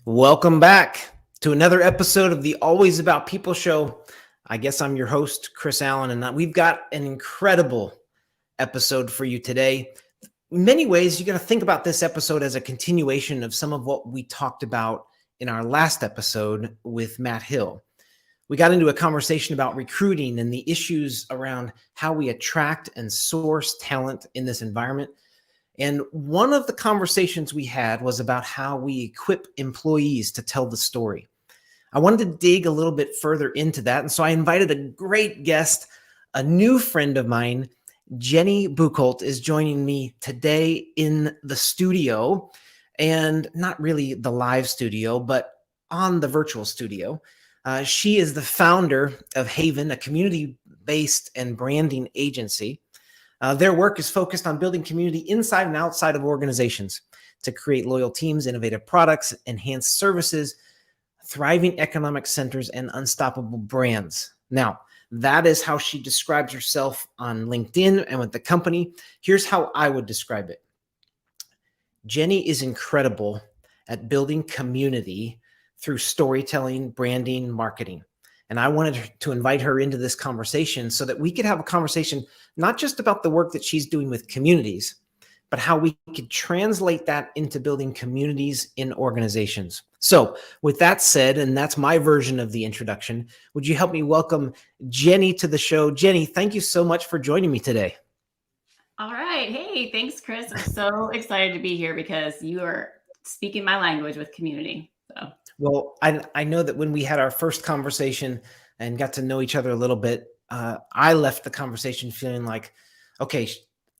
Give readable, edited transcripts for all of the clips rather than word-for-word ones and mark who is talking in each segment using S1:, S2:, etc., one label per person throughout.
S1: Welcome back to another episode of the Always About People show. I guess I'm your host, Chris Allen, and we've got an incredible episode for you today. In many ways, you're going to think about this episode as a continuation of some of what we talked about in our last episode with Matt Hill. We got into a conversation about recruiting and the issues around how we attract and source talent in this environment. And one of the conversations we had was about how we equip employees to tell the story. I wanted to dig a little bit further into that. And so I invited a great guest, a new friend of mine. Jeni Bukolt is joining me today in the studio, and not really the live studio, but on the virtual studio. She is the founder of Haven, a community-based and branding agency. Their work is focused on building community inside and outside of organizations to create loyal teams, innovative products, enhanced services, thriving economic centers, and unstoppable brands. Now, that is how she describes herself on LinkedIn and with the company. Here's how I would describe it. Jeni is incredible at building community through storytelling, branding, marketing. And I wanted to invite her into this conversation so that we could have a conversation, not just about the work that she's doing with communities, but how we could translate that into building communities in organizations. So with that said, and that's my version of the introduction, would you help me welcome Jeni to the show? Jeni, thank you so much for joining me today.
S2: All right. Hey, thanks, Chris. I'm so excited to be here because you are speaking my language with community. So.
S1: Well, I know that when we had our first conversation and got to know each other a little bit, I left the conversation feeling like, okay,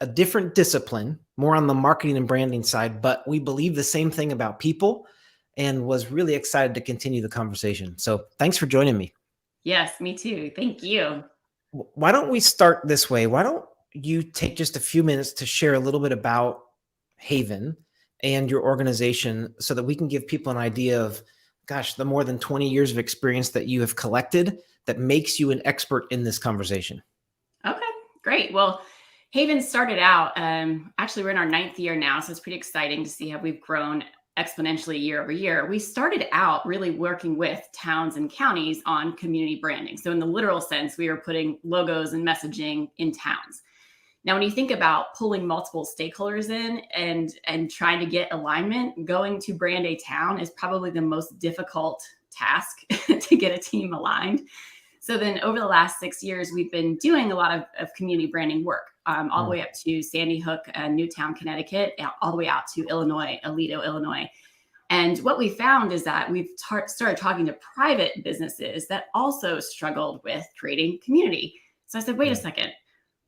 S1: a different discipline, more on the marketing and branding side, but we believe the same thing about people, and was really excited to continue the conversation. So thanks for joining me.
S2: Yes, me too. Thank you.
S1: Why don't we start this way? Why don't you take just a few minutes to share a little bit about Haven and your organization so that we can give people an idea of, gosh, the more than 20 years of experience that you have collected that makes you an expert in this conversation.
S2: Okay, great. Well, Haven started out, actually we're in our 9th year now, so it's pretty exciting to see how we've grown exponentially year over year. We started out really working with towns and counties on community branding. So in the literal sense, we were putting logos and messaging in towns. Now, when you think about pulling multiple stakeholders in and trying to get alignment, going to brand a town is probably the most difficult task to get a team aligned. So then over the last 6 years, we've been doing a lot of community branding work, all the way up to Sandy Hook, Newtown, Connecticut, all the way out to Illinois, Aledo, Illinois. And what we found is that we've started talking to private businesses that also struggled with creating community. So I said, wait a second.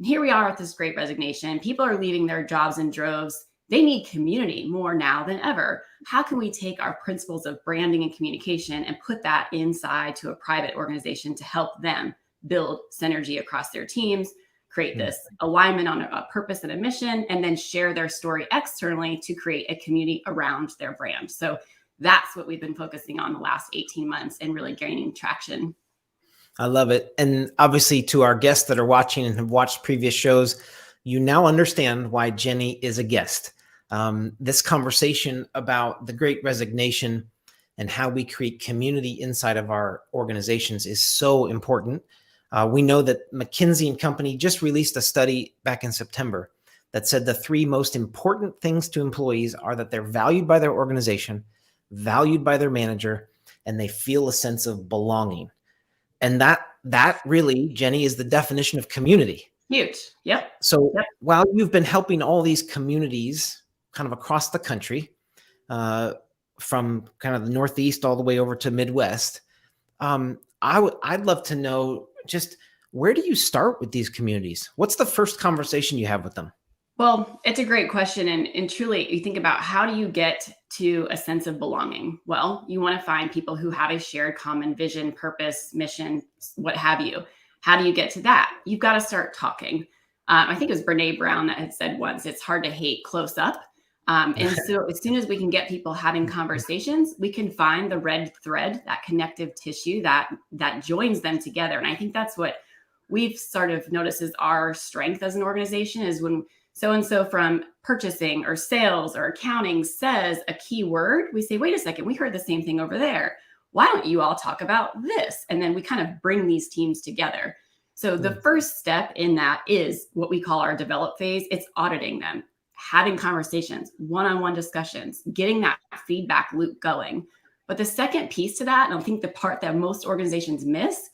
S2: Here we are with this great resignation. People are leaving their jobs in droves. They need community more now than ever. How can we take our principles of branding and communication and put that inside to a private organization to help them build synergy across their teams, create this alignment on a purpose and a mission, and then share their story externally to create a community around their brand? So that's what we've been focusing on the last 18 months and really gaining traction.
S1: I love it. And obviously to our guests that are watching and have watched previous shows, you now understand why Jeni is a guest. This conversation about the Great Resignation and how we create community inside of our organizations is so important. We know that McKinsey & Company just released a study back in September that said the 3 most important things to employees are that they're valued by their organization, valued by their manager, and they feel a sense of belonging. And that really, Jeni, is the definition of community.
S2: Huge. Yep.
S1: So while you've been helping all these communities kind of across the country, from kind of the Northeast all the way over to Midwest, I'd love to know, just where do you start with these communities? What's the first conversation you have with them?
S2: Well, it's a great question. And truly, you think about, how do you get to a sense of belonging? Well, you want to find people who have a shared common vision, purpose, mission, what have you. How do you get to that? You've got to start talking. I think it was Brene Brown that had said once, it's hard to hate close up. And so as soon as we can get people having conversations, we can find the red thread, that connective tissue that joins them together. And I think that's what we've sort of noticed is our strength as an organization, is when So from purchasing or sales or accounting says a key word, we say, wait a second, we heard the same thing over there. Why don't you all talk about this? And then we kind of bring these teams together. So the first step in that is what we call our develop phase. It's auditing them, having conversations, one-on-one discussions, getting that feedback loop going. But the second piece to that, and I think the part that most organizations miss,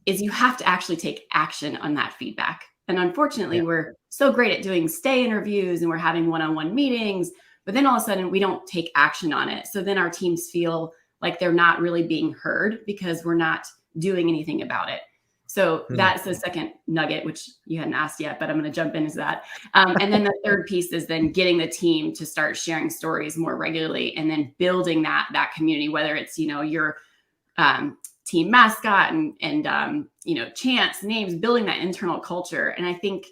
S2: is you have to actually take action on that feedback. And unfortunately, we're so great at doing stay interviews and we're having one-on-one meetings, but then all of a sudden we don't take action on it. So then our teams feel like they're not really being heard because we're not doing anything about it. So that's the second nugget, which you hadn't asked yet, but I'm going to jump into that. And then the third piece is then getting the team to start sharing stories more regularly and then building that community, whether it's, your team mascot and chants, names, building that internal culture. And I think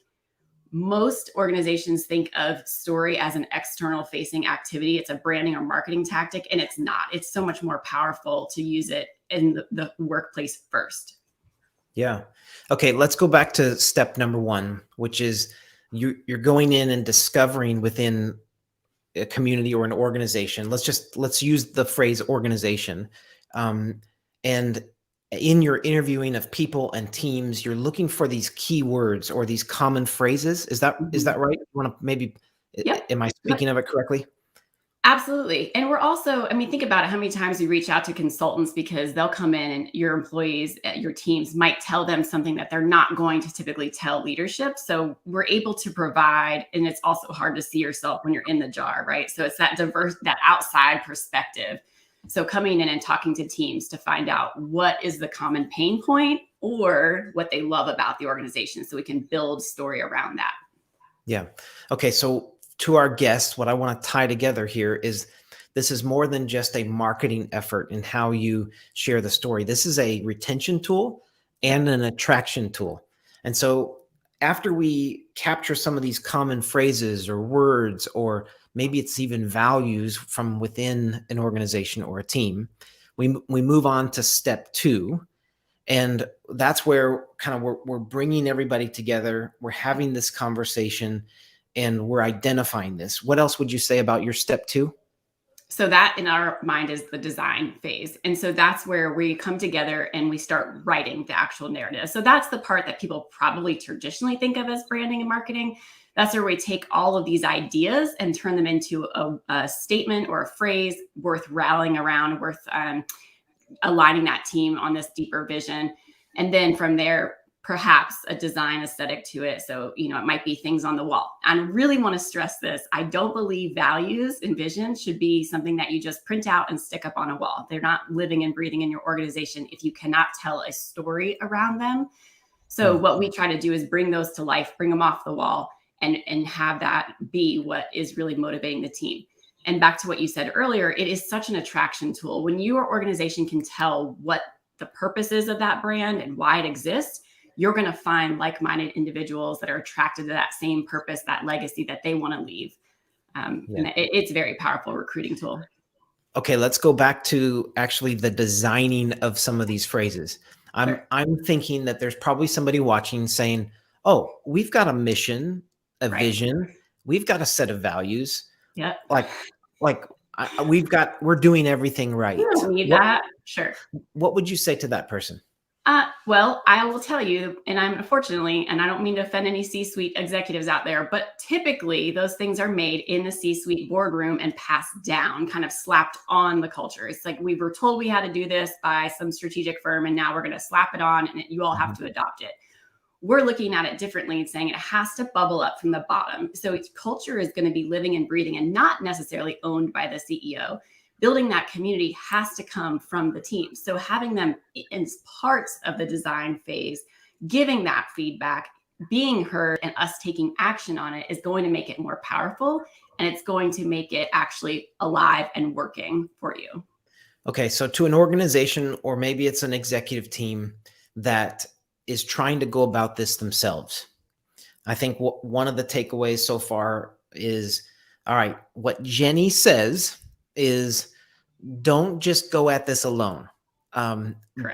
S2: most organizations think of story as an external facing activity. It's a branding or marketing tactic, and it's not. It's so much more powerful to use it in the workplace first.
S1: Yeah. Okay. Let's go back to step number one, which is you're going in and discovering within a community or an organization. Let's use the phrase organization. And in your interviewing of people and teams, you're looking for these keywords or these common phrases. Is that right? You want to maybe, am I speaking of it correctly?
S2: Absolutely. And we're also, think about it, how many times we reach out to consultants because they'll come in and your employees, your teams might tell them something that they're not going to typically tell leadership. So we're able to provide, and it's also hard to see yourself when you're in the jar, right? So it's that that outside perspective. So coming in and talking to teams to find out what is the common pain point or what they love about the organization so we can build story around that.
S1: Yeah. Okay. So to our guests, what I want to tie together here is this is more than just a marketing effort in how you share the story. This is a retention tool and an attraction tool. And so after we capture some of these common phrases or words, or maybe it's even values from within an organization or a team, we move on to step two. And that's where we're bringing everybody together. We're having this conversation and we're identifying this. What else would you say about your step two?
S2: So that in our mind is the design phase. And so that's where we come together and we start writing the actual narrative. So that's the part that people probably traditionally think of as branding and marketing. That's where we take all of these ideas and turn them into a statement or a phrase worth rallying around, worth aligning that team on this deeper vision. And then from there, perhaps a design aesthetic to it. So, it might be things on the wall. I really want to stress this. I don't believe values and vision should be something that you just print out and stick up on a wall. They're not living and breathing in your organization if you cannot tell a story around them. So what we try to do is bring those to life, bring them off the wall and have that be what is really motivating the team. And back to what you said earlier, it is such an attraction tool. When your organization can tell what the purpose is of that brand and why it exists, you're going to find like-minded individuals that are attracted to that same purpose, that legacy that they want to leave. And it's a very powerful recruiting tool.
S1: Okay, let's go back to actually the designing of some of these phrases. I'm thinking that there's probably somebody watching saying, "Oh, we've got a mission, a vision, we've got a set of values.
S2: Yeah,
S1: we're doing everything right.
S2: We don't need that. Sure.
S1: What would you say to that person?"
S2: Well, I will tell you, and unfortunately, and I don't mean to offend any C-suite executives out there, but typically those things are made in the C-suite boardroom and passed down, kind of slapped on the culture. It's like we were told we had to do this by some strategic firm, and now we're going to slap it on, and you all have to adopt it. We're looking at it differently and saying it has to bubble up from the bottom. So its culture is going to be living and breathing and not necessarily owned by the CEO. Building that community has to come from the team. So having them in parts of the design phase, giving that feedback, being heard, and us taking action on it is going to make it more powerful, and it's going to make it actually alive and working for you.
S1: Okay, so to an organization, or maybe it's an executive team that is trying to go about this themselves, I think one of the takeaways so far is, all right, what Jeni says is don't just go at this alone.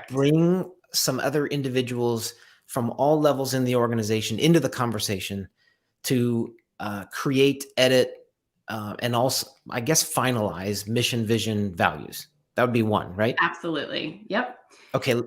S1: Bring some other individuals from all levels in the organization into the conversation to create, edit, and also, I guess, finalize mission, vision, values. That would be one, right?
S2: Absolutely. Yep.
S1: Okay,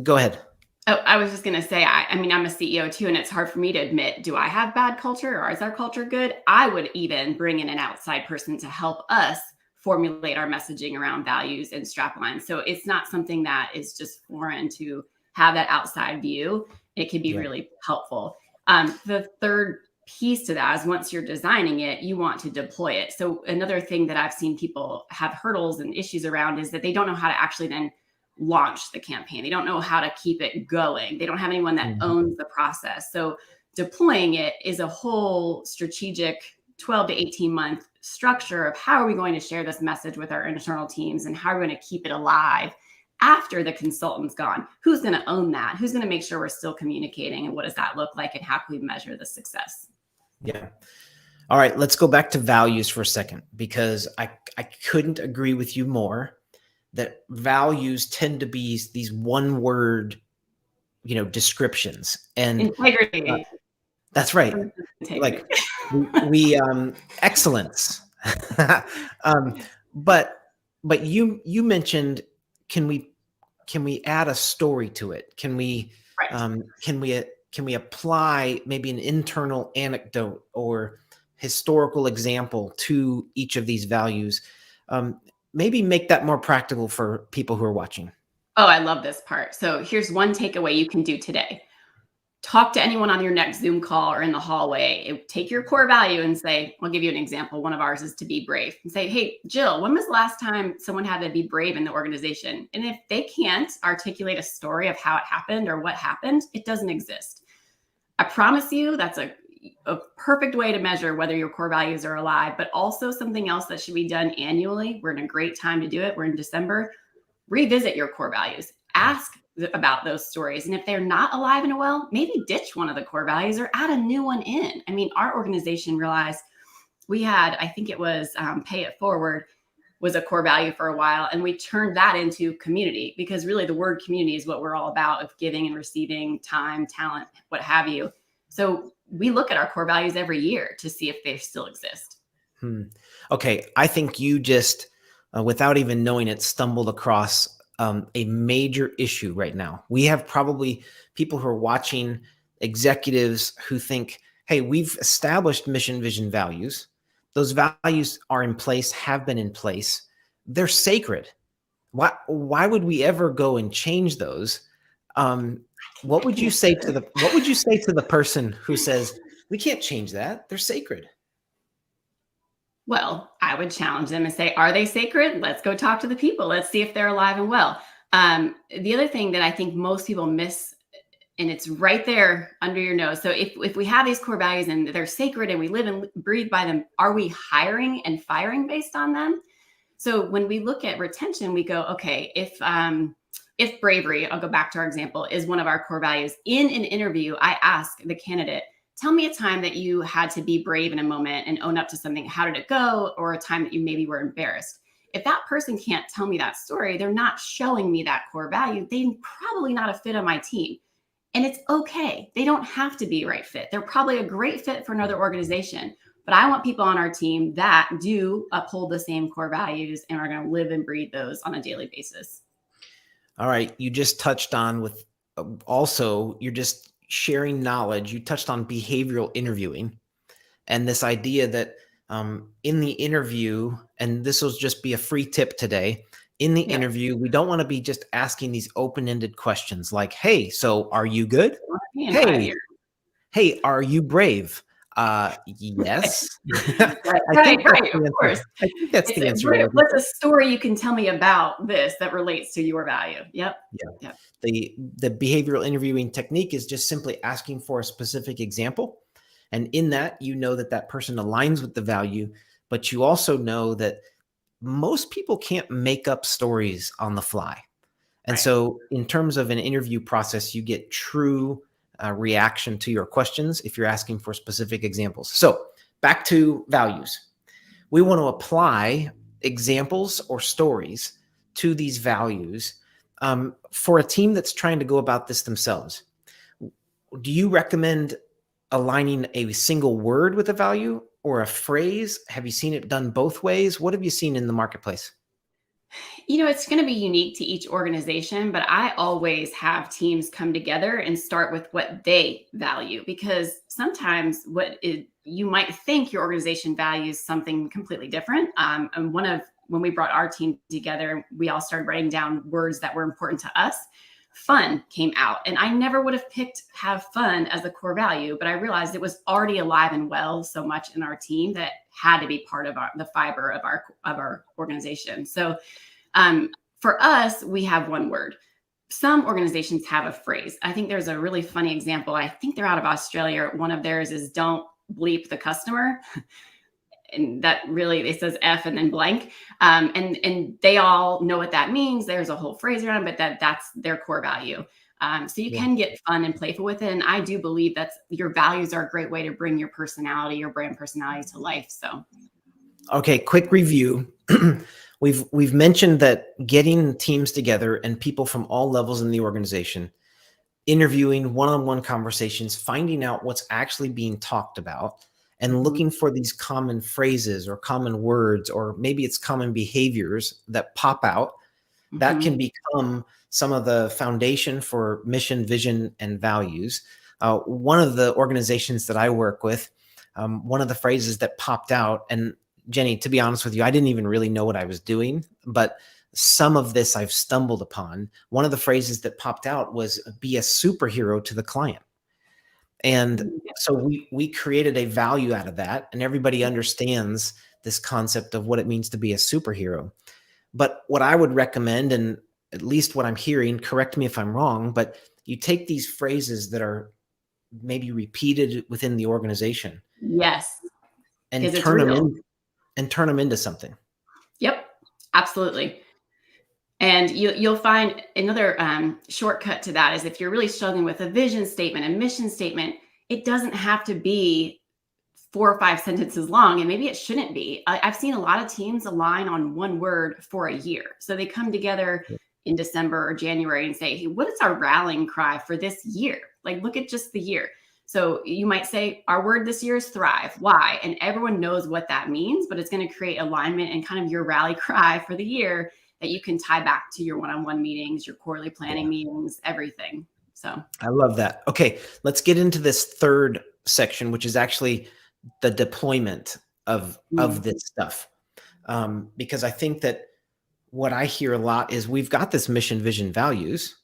S1: go ahead.
S2: Oh, I was just going to say, I mean, I'm a CEO too, and it's hard for me to admit, do I have bad culture or is our culture good? I would even bring in an outside person to help us formulate our messaging around values and straplines. So it's not something that is just foreign to have that outside view. It can be really helpful. The third piece to that is once you're designing it, you want to deploy it. So another thing that I've seen people have hurdles and issues around is that they don't know how to actually then launch the campaign. They don't know how to keep it going. They don't have anyone that owns the process. So deploying it is a whole strategic 12 to 18 month structure of how are we going to share this message with our internal teams and how are we going to keep it alive after the consultant's gone. Who's going to own that? Who's going to make sure we're still communicating, and what does that look like, and how can we measure the success?
S1: Yeah. All right, let's go back to values for a second, because I couldn't agree with you more that values tend to be these one word, descriptions. And
S2: integrity.
S1: That's right.
S2: Integrity.
S1: Like we excellence. But you mentioned, can we add a story to it? Can we apply maybe an internal anecdote or historical example to each of these values? Maybe make that more practical for people who are watching.
S2: Oh, I love this part. So here's one takeaway you can do today. Talk to anyone on your next Zoom call or in the hallway. Take your core value and say, I'll give you an example. One of ours is to be brave. And say, hey, Jill, when was the last time someone had to be brave in the organization? And if they can't articulate a story of how it happened or what happened, it doesn't exist. I promise you that's a perfect way to measure whether your core values are alive, but also something else that should be done annually. We're in a great time to do it. We're in December. Revisit your core values. Ask about those stories. And if they're not alive and well, maybe ditch one of the core values or add a new one in. I mean, our organization realized we had, I think it was pay it forward was a core value for a while. And we turned that into community, because really the word community is what we're all about, of giving and receiving time, talent, what have you. So we look at our core values every year to see if they still exist.
S1: Okay. I think you just, without even knowing it, stumbled across a major issue right now. We have probably people who are watching, executives who think, hey, we've established mission, vision, values. Those values are in place, have been in place. They're sacred. Why would we ever go and change those? What would you say to the person who says, we can't change that, they're sacred?
S2: Well, I would challenge them and say, are they sacred? Let's go talk to the people. Let's see if they're alive and well. The other thing that I think most people miss, and it's right there under your nose. So if we have these core values and they're sacred and we live and breathe by them, are we hiring and firing based on them? So when we look at retention, we go, okay, if bravery, I'll go back to our example, is one of our core values. In an interview, I ask the candidate, tell me a time that you had to be brave in a moment and own up to something. How did it go? Or a time that you maybe were embarrassed. If that person can't tell me that story, they're not showing me that core value. They're probably not a fit on my team. And it's okay. They don't have to be a right fit. They're probably a great fit for another organization. But I want people on our team that do uphold the same core values and are going to live and breathe those on a daily basis.
S1: All right. You just touched on with also, you're just sharing knowledge. You touched on behavioral interviewing and this idea that in the interview, and this will just be a free tip today, in the interview, we don't want to be just asking these open-ended questions like, hey, so are you good? Hey, are you brave? Yes.
S2: Right, of course.
S1: I think that's the answer.
S2: What's a story you can tell me about this that relates to your value? Yep.
S1: The behavioral interviewing technique is just simply asking for a specific example. And in that, you know that person aligns with the value, but you also know that most people can't make up stories on the fly. And so in terms of an interview process, you get true reaction to your questions if you're asking for specific examples. So back to values. We want to apply examples or stories to these values for a team that's trying to go about this themselves. Do you recommend aligning a single word with a value or a phrase? Have you seen it done both ways? What have you seen in the marketplace?
S2: It's going to be unique to each organization, but I always have teams come together and start with what they value, because sometimes you might think your organization values something completely different. And when we brought our team together, we all started writing down words that were important to us. Fun came out, and I never would have picked have fun as a core value, but I realized it was already alive and well so much in our team that had to be part of the fiber of our organization. So for us, we have one word. Some organizations have a phrase. I think there's a really funny example. I think they're out of Australia. One of theirs is "don't bleep the customer." And that really, it says F and then blank. And they all know what that means. There's a whole phrase around it, but that's their core value. So you can get fun and playful with it. And I do believe that your values are a great way to bring your personality, your brand personality to life. So,
S1: okay, quick review. We've mentioned that getting teams together and people from all levels in the organization, interviewing, one-on-one conversations, finding out what's actually being talked about, and looking for these common phrases or common words, or maybe it's common behaviors that pop out, that can become some of the foundation for mission, vision, and values. One of the organizations that I work with, one of the phrases that popped out, and Jeni, to be honest with you, I didn't even really know what I was doing, but some of this I've stumbled upon. One of the phrases that popped out was "be a superhero to the client." And so we created a value out of that, and everybody understands this concept of what it means to be a superhero. But what I would recommend, and at least what I'm hearing, correct me if I'm wrong, but you take these phrases that are maybe repeated within the organization.
S2: Yes,
S1: And
S2: because it's
S1: turn them
S2: real.
S1: turn them into something.
S2: Yep, absolutely. And you'll find another shortcut to that is if you're really struggling with a vision statement, a mission statement, it doesn't have to be 4 or 5 sentences long, and maybe it shouldn't be. I've seen a lot of teams align on one word for a year. So they come together in December or January and say, "Hey, what is our rallying cry for this year?" Like, look at just the year. So you might say, "Our word this year is thrive." Why? And everyone knows what that means, but it's going to create alignment and kind of your rally cry for the year that you can tie back to your one-on-one meetings, your quarterly planning meetings, everything. So
S1: I love that. Okay, let's get into this third section, which is actually the deployment of this stuff. Because I think that what I hear a lot is we've got this mission, vision, values.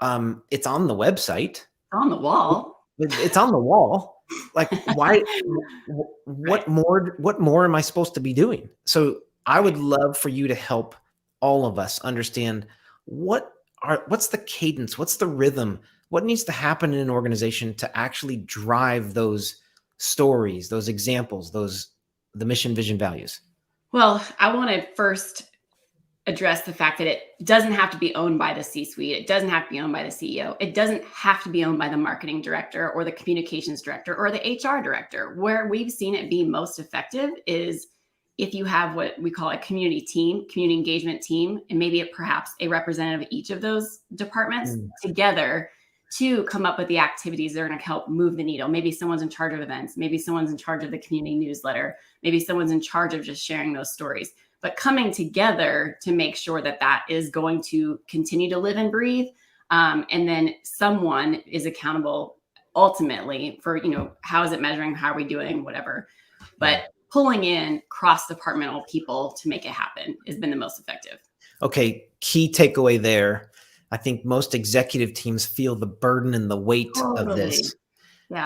S1: It's on the website.
S2: on the wall.
S1: It's on the wall. Like, why? What more am I supposed to be doing? So I would love for you to help all of us understand what's the cadence, what's the rhythm, what needs to happen in an organization to actually drive those stories, those examples, the mission, vision, values.
S2: Well, I want to first address the fact that it doesn't have to be owned by the C-suite. It doesn't have to be owned by the CEO. It doesn't have to be owned by the marketing director or the communications director or the HR director. Where we've seen it be most effective is if you have what we call a community team, community engagement team, and maybe perhaps a representative of each of those departments together to come up with the activities that are going to help move the needle. Maybe someone's in charge of events. Maybe someone's in charge of the community newsletter. Maybe someone's in charge of just sharing those stories. But coming together to make sure that that is going to continue to live and breathe. And then someone is accountable ultimately for, how is it measuring? How are we doing? Whatever. But pulling in cross-departmental people to make it happen has been the most effective.
S1: Okay. Key takeaway there. I think most executive teams feel the burden and the weight of this.
S2: Yeah.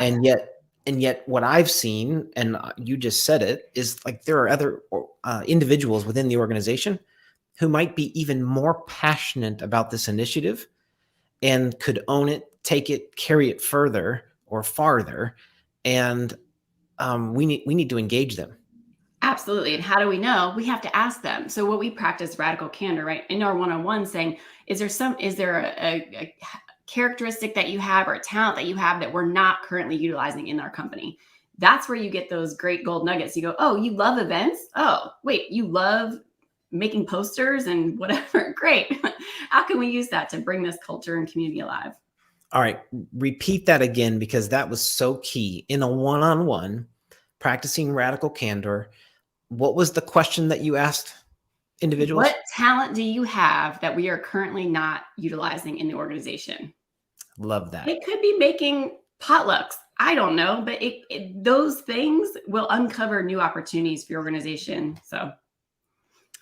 S1: And yet what I've seen, and you just said it, is like there are other individuals within the organization who might be even more passionate about this initiative and could own it, take it, carry it further or farther. And we need to engage them.
S2: Absolutely. And how do we know? We have to ask them. So what we practice radical candor, right? In our one-on-one saying, is there a characteristic that you have or a talent that you have that we're not currently utilizing in our company? That's where you get those great gold nuggets. You go, oh, you love events? Oh, wait, you love making posters and whatever. Great. How can we use that to bring this culture and community alive?
S1: All right, repeat that again because that was so key. In a one-on-one, practicing radical candor, what was the question that you asked individuals?
S2: What talent do you have that we are currently not utilizing in the organization?
S1: Love that.
S2: It could be making potlucks. I don't know, but those things will uncover new opportunities for your organization. So,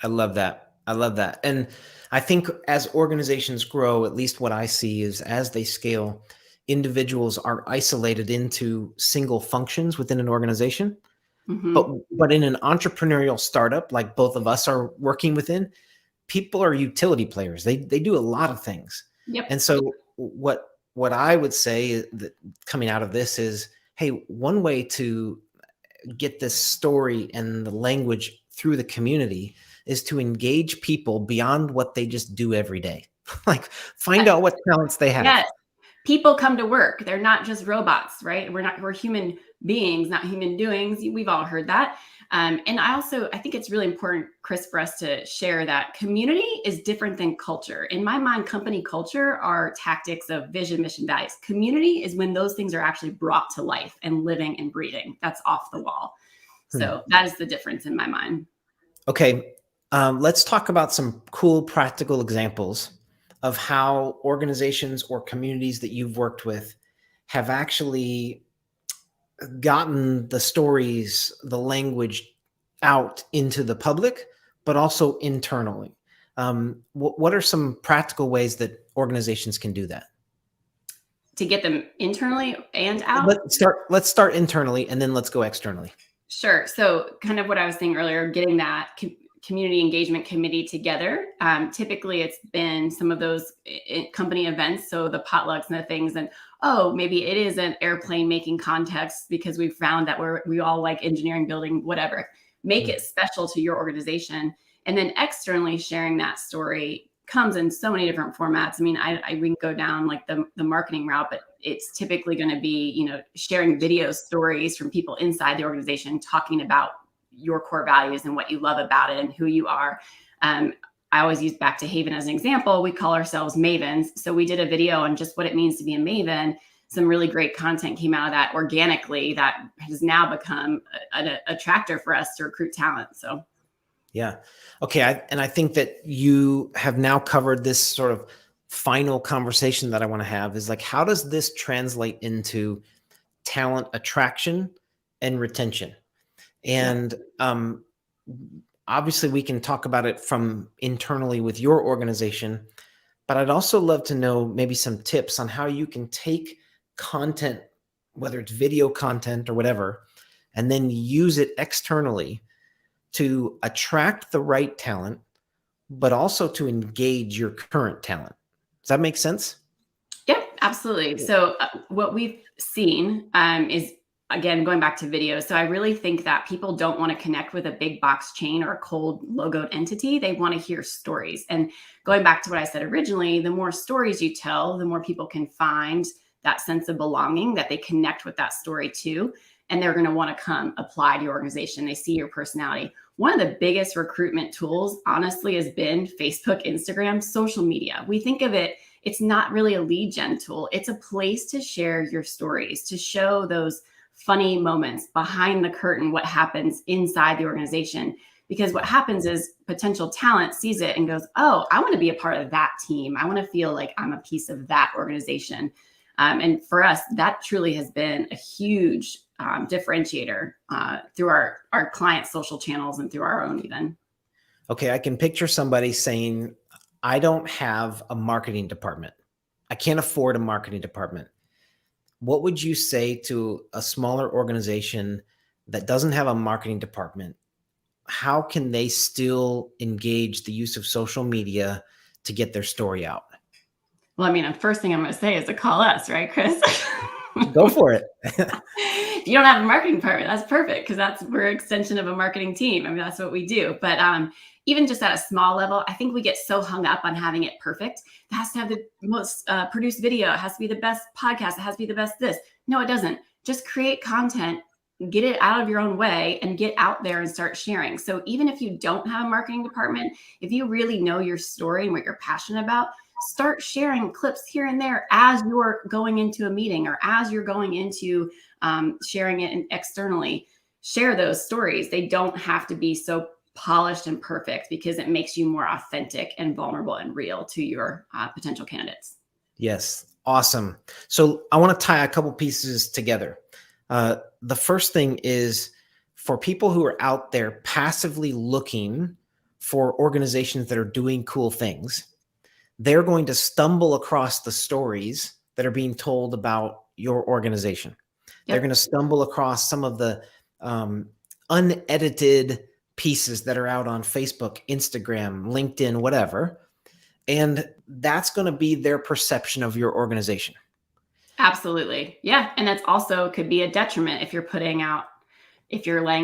S1: I love that. I love that. And I think as organizations grow, at least what I see is as they scale, individuals are isolated into single functions within an organization. But
S2: mhm.
S1: but in an entrepreneurial startup like both of us are working within, people are utility players. They do a lot of things.
S2: Yep.
S1: And so what I would say that coming out of this is, hey, one way to get this story and the language through the community is to engage people beyond what they just do every day. Like find
S2: Yes.
S1: out what talents they have.
S2: Yes. People come to work. They're not just robots, right? We're human beings, not human doings. We've all heard that. And I think it's really important, Chris, for us to share that community is different than culture. In my mind, company culture are tactics of vision, mission, values. Community is when those things are actually brought to life and living and breathing. That's off the wall.
S1: Hmm.
S2: So that is the difference in my mind.
S1: Okay, let's talk about some cool practical examples of how organizations or communities that you've worked with have actually gotten the stories, the language out into the public, but also internally. What are some practical ways that organizations can do that?
S2: To get them internally and out.
S1: Let's start internally and then let's go externally.
S2: Sure. So, kind of what I was saying earlier, getting that community engagement committee together. Typically, it's been some of those company events, so the potlucks and the things, and maybe it is an airplane making contest because we found that we all like engineering, building, whatever. Make it special to your organization, and then externally sharing that story comes in so many different formats. I mean, we can go down like the marketing route, but it's typically going to be, sharing video stories from people inside the organization talking about your core values and what you love about it and who you are. I always use back to Haven as an example. We call ourselves Mavens. So we did a video on just what it means to be a Maven. Some really great content came out of that organically that has now become an attractor for us to recruit talent. So
S1: Yeah. Okay. I think that you have now covered this sort of final conversation that I want to have is like, how does this translate into talent attraction and retention?
S2: yeah.
S1: And obviously, we can talk about it from internally with your organization, but I'd also love to know maybe some tips on how you can take content, whether it's video content or whatever, and then use it externally to attract the right talent, but also to engage your current talent. Does that make sense?
S2: Yeah, absolutely. So what we've seen is, again, going back to video. So I really think that people don't want to connect with a big box chain or a cold logoed entity. They want to hear stories. And going back to what I said originally, the more stories you tell, the more people can find that sense of belonging that they connect with that story too. And they're going to want to come apply to your organization. They see your personality. One of the biggest recruitment tools, honestly, has been Facebook, Instagram, social media. We think of it, it's not really a lead gen tool. It's a place to share your stories, to show those funny moments behind the curtain, what happens inside the organization. Because what happens is potential talent sees it and goes, oh, I want to be a part of that team. I want to feel like I'm a piece of that organization. And for us, that truly has been a huge differentiator through our clients' social channels and through our own even.
S1: Okay, I can picture somebody saying, I don't have a marketing department. I can't afford a marketing department. What would you say to a smaller organization that doesn't have a marketing department? How can they still engage the use of social media to get their story out?
S2: Well, I mean, the first thing I'm going to say is to call us, right, Chris?
S1: Go for it.
S2: If you don't have a marketing department, that's perfect because we're an extension of a marketing team. I mean, that's what we do. But even just at a small level, I think we get so hung up on having it perfect. It has to have the most produced video. It has to be the best podcast. It has to be the best this. No, it doesn't. Just create content, get it out of your own way and get out there and start sharing. So even if you don't have a marketing department, if you really know your story and what you're passionate about, start sharing clips here and there as you're going into a meeting or as you're going into sharing it externally. Share those stories. They don't have to be so polished and perfect, because it makes you more authentic and vulnerable and real to your potential candidates.
S1: Yes. Awesome. So I want to tie a couple pieces together. The first thing is, for people who are out there passively looking for organizations that are doing cool things, they're going to stumble across the stories that are being told about your organization. They're going to stumble across some of the unedited pieces that are out on Facebook, Instagram, LinkedIn, whatever. And that's going to be their perception of your organization.
S2: Absolutely. Yeah. And that's also could be a detriment if you're laying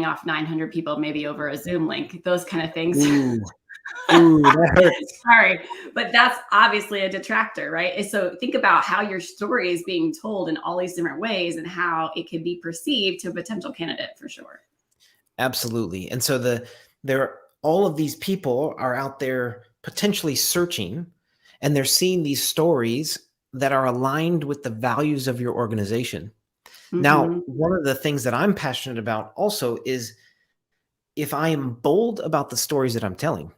S2: off 900 people, maybe over a Zoom link, those kind of things.
S1: Ooh, that hurts.
S2: Sorry, but that's obviously a detractor, right? And so think about how your story is being told in all these different ways and how it could be perceived to a potential candidate, for sure.
S1: Absolutely. And so all of these people are out there potentially searching, and they're seeing these stories that are aligned with the values of your organization.
S2: Mm-hmm.
S1: Now, one of the things that I'm passionate about also is, if I am bold about the stories that I'm telling,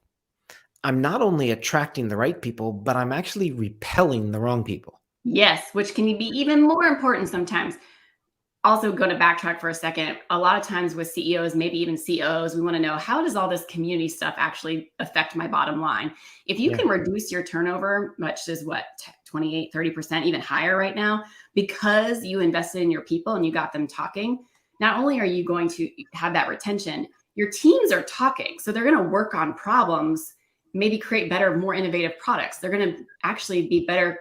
S1: I'm not only attracting the right people, but I'm actually repelling the wrong people.
S2: Yes, which can be even more important sometimes. Also, going to backtrack for a second, a lot of times with CEOs, maybe even COs, we want to know, how does all this community stuff actually affect my bottom line? If you can reduce your turnover, much as 28, 30%, even higher right now, because you invested in your people and you got them talking, not only are you going to have that retention, your teams are talking. So they're going to work on problems, maybe create better, more innovative products. They're going to actually be better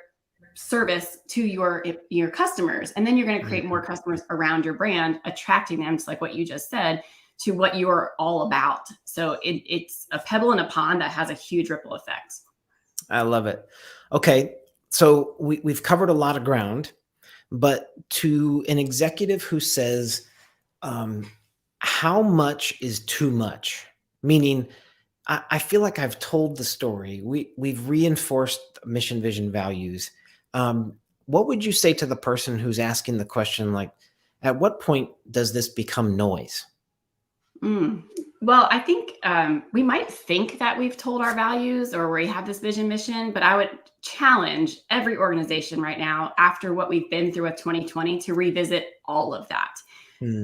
S2: service to your customers, and then you're going to create more customers around your brand, attracting them to, like what you just said, to what you're all about. So it's a pebble in a pond that has a huge ripple effect.
S1: I love it. Okay, so we've covered a lot of ground, but to an executive who says, how much is too much? Meaning, I feel like I've told the story. We've reinforced mission, vision, values. What would you say to the person who's asking the question, like, at what point does this become noise?
S2: Well, I think we might think that we've told our values or we have this vision mission, but I would challenge every organization right now, after what we've been through with 2020, to revisit all of that.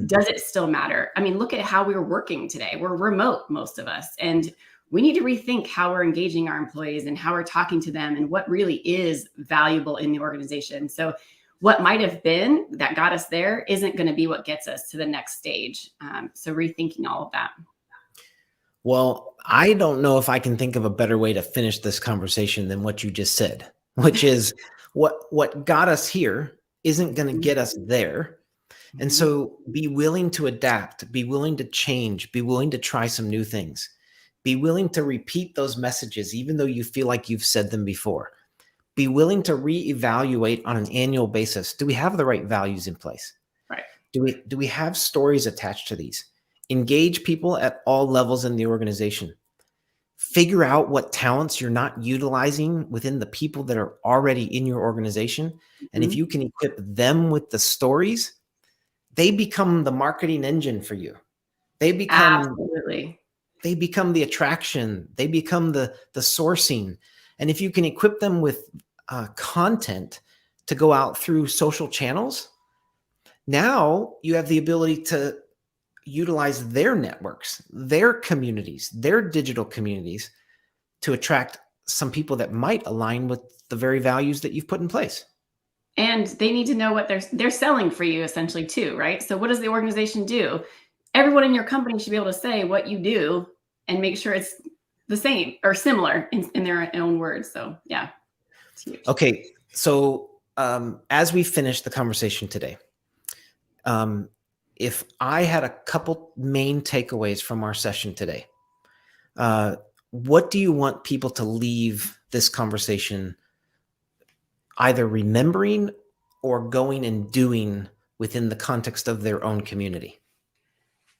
S2: Does it still matter? I mean, look at how we're working today. We're remote, most of us, and we need to rethink how we're engaging our employees and how we're talking to them and what really is valuable in the organization. So what might have been that got us there isn't going to be what gets us to the next stage. So rethinking all of that.
S1: Well, I don't know if I can think of a better way to finish this conversation than what you just said, which is what got us here isn't going to get us there. And so be willing to adapt, be willing to change, be willing to try some new things, be willing to repeat those messages, even though you feel like you've said them before. Be willing to reevaluate on an annual basis. Do we have the right values in place?
S2: Right.
S1: Do we have stories attached to these? Engage people at all levels in the organization. Figure out what talents you're not utilizing within the people that are already in your organization. And if you can equip them with the stories, they become the marketing engine for you. They become the attraction. They become the sourcing. And if you can equip them with content to go out through social channels, now you have the ability to utilize their networks, their communities, their digital communities, to attract some people that might align with the very values that you've put in place.
S2: And they need to know what they're selling for you, essentially, too, right? So what does the organization do? Everyone in your company should be able to say what you do and make sure it's the same or similar in their own words. So yeah, it's huge.
S1: Okay, so as we finish the conversation today, if I had a couple main takeaways from our session today, what do you want people to leave this conversation either remembering or going and doing within the context of their own community?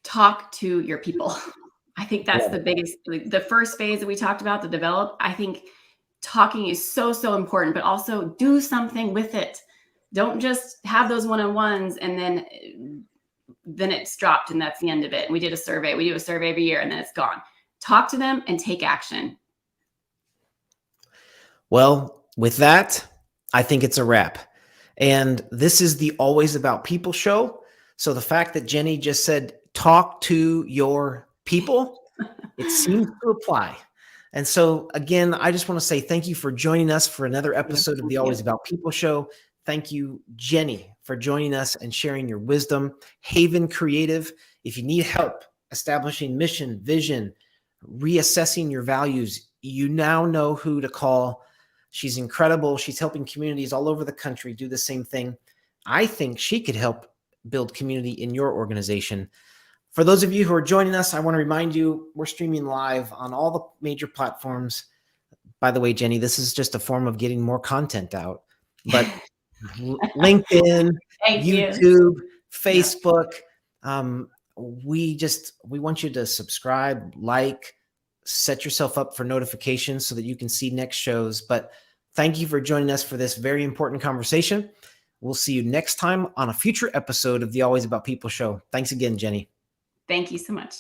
S2: Talk to your people. I think that's the biggest, the first phase that we talked about, the develop. I think talking is so, so important, but also do something with it. Don't just have those one-on-ones and then it's dropped and that's the end of it. And we did a survey. We do a survey every year and then it's gone. Talk to them and take action.
S1: Well, with that, I think it's a wrap. And this is the Always About People show. So the fact that Jeni just said, talk to your people, it seems to apply. And so again, I just want to say thank you for joining us for another episode of the Always About People show. Thank you, Jeni, for joining us and sharing your wisdom. Haven Creative, if you need help establishing mission, vision, reassessing your values, you now know who to call. She's incredible. She's helping communities all over the country do the same thing. I think she could help build community in your organization. For those of you who are joining us, I want to remind you, we're streaming live on all the major platforms. By the way, Jeni, this is just a form of getting more content out. But LinkedIn, YouTube, Facebook, we want you to subscribe, like, set yourself up for notifications so that you can see next shows. But thank you for joining us for this very important conversation. We'll see you next time on a future episode of the Always About People show. Thanks again, Jeni.
S2: Thank you so much.